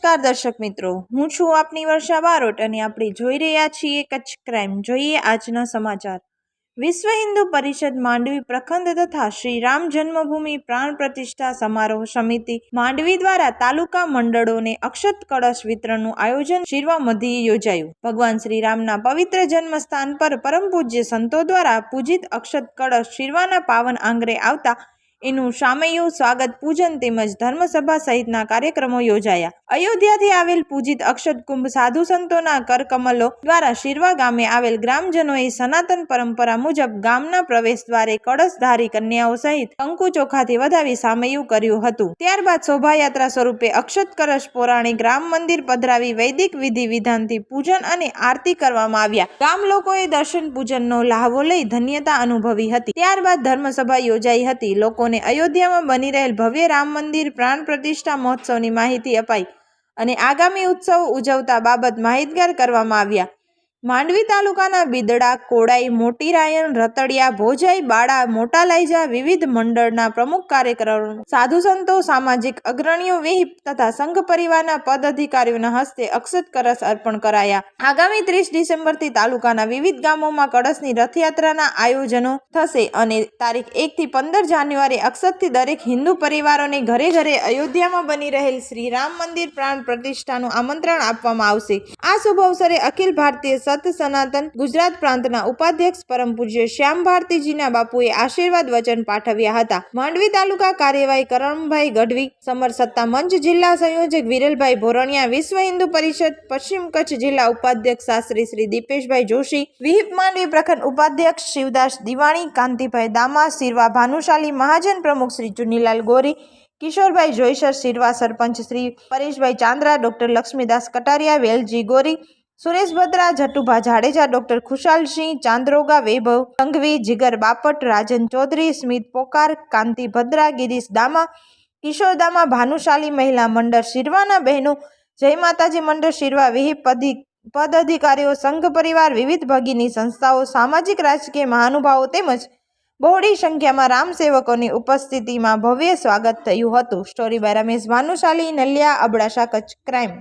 નમસ્કાર દર્શક મિત્રો, હું છું આપની વર્ષા બારોટ અને આપણે જોઈ રહ્યા છીએ કચ્છ ક્રાઇમ। જોઈએ આજના સમાચાર। વિશ્વ હિન્દુ પરિષદ માંડવી પ્રખંડ તથા શ્રી રામ જન્મભૂમિ પ્રાણ પ્રતિષ્ઠા સમારોહ સમિતિ માંડવી દ્વારા તાલુકા મંડળોને અક્ષત કળશ વિતરણનું આયોજન શિરવા મધ્યે યોજાયું। ભગવાન શ્રી રામના પવિત્ર જન્મ સ્થાન પર પરમ પૂજ્ય સંતો દ્વારા પૂજિત અક્ષત કળશ શિરવાના પાવન આંગણે આવતા એનું સામૈયું સ્વાગત પૂજન તેમજ ધર્મસભા સહિતના કાર્યક્રમો યોજાયા। અયોધ્યાથી આવેલ પૂજિત અક્ષત કુંભ સાધુ સંતોના કરકમલો દ્વારા શિરવા ગામે આવેલ ગ્રામજનોએ સનાતન પરંપરા મુજબ ગામના પ્રવેશ દ્વારે કળશધારી કન્યાઓ સહિત કંકુ ચોખાથી વધાવી સામૈયું કર્યું હતું। ત્યારબાદ શોભાયાત્રા સ્વરૂપે અક્ષત કળશ પૌરાણિક રામ મંદિર પધરાવી વૈદિક વિધિ વિધાનથી પૂજન અને આરતી કરવામાં આવ્યા। ગામ લોકોએ દર્શન પૂજનનો લહાવો લઈ ધન્યતા અનુભવી હતી। ત્યારબાદ ધર્મસભા યોજાઈ હતી। લોકોને અયોધ્યામાં બની રહેલ ભવ્ય રામ મંદિર પ્રાણ પ્રતિષ્ઠા મહોત્સવની માહિતી અપાઈ અને આગામી ઉત્સવ ઉજવતા બાબત માહિતગાર કરવામાં આવ્યા। માંડવી તાલુકાના બિદડા, કોડાઈ, મોટી રાયણ, રતડિયા, ભોજાઈ, બાળા, મોટા લાઈજા વિવિધ મંડળના પ્રમુખ કાર્યકરો, સાધુ સંતો, સામાજિક અગ્રણીઓ, વિહિપ તથા સંઘ પરિવારના પદાધિકારીઓના હસ્તે અક્ષત કળશ અર્પણ કરાયા। આગામી 30 ડિસેમ્બરથી તાલુકાના વિવિધ ગામોમાં કળશની રથયાત્રાના આયોજનો થશે અને તારીખ 1 થી 15 જાન્યુઆરી અક્ષતથી દરેક હિન્દુ પરિવારોને ઘરે ઘરે અયોધ્યામાં બની રહેલ શ્રી રામ મંદિર પ્રાણ પ્રતિષ્ઠાનું આમંત્રણ આપવામાં આવશે। આ શુભ અવસરે અખિલ ભારતીય સત સનાતન ગુજરાત પ્રાંતના ઉપાધ્યક્ષ પરમ પૂજ્ય શ્યામ ભારતીજીના બાપુએ આશીર્વાદ વચન પાઠવ્યા હતા। માંડવી તાલુકા કાર્યવાહી કરણભાઈ ગઢવી, સમર સત્તા મંચ જિલ્લા સંયોજક વિરલભાઈ ભોરણિયા, વિશ્વ હિન્દુ પરિષદ પશ્ચિમ કચ્છ જિલ્લા ઉપાધ્યક્ષ શાસ્ત્રી શ્રી દીપેશભાઈ જોશી, વિહિપ માંડવી પ્રખંડ ઉપાધ્યક્ષ શિવદાસ દિવાણી, કાંતિભાઈ દામા, શિરવા ભાનુશાલી મહાજન પ્રમુખ શ્રી ચુનીલાલ ગોરી, કિશોરભાઈ જોઈસર, શિરવા સરપંચ શ્રી પરેશભાઈ ચાંદ્રા, ડોક્ટર લક્ષ્મીદાસ કટારિયા, વેલજી ગોરી, સુરેશ ભદ્રા, જટુભા જાડેજા, ડોક્ટર ખુશાલસિંહ ચાંદ્રોગા, વૈભવ સંઘવી, જીગર બાપટ, રાજન ચૌધરી, સ્મિત પોકાર, કાંતિ ભદ્રા, ગિરીશ દામા, કિશોર દામા, ભાનુશાલી મહિલા મંડળ શિરવાના બહેનો, જય માતાજી મંડળ શિરવા, વિહિપ પદાધિકારીઓ, સંઘ પરિવાર, વિવિધ ભગીની સંસ્થાઓ, સામાજિક રાજકીય મહાનુભાવો તેમજ બહોળી સંખ્યામાં રામ સેવકોની ઉપસ્થિતિમાં ભવ્ય સ્વાગત થયું હતું। Story by Ramesh Bhanushali, Naliya, Abdasa, Kutch crime.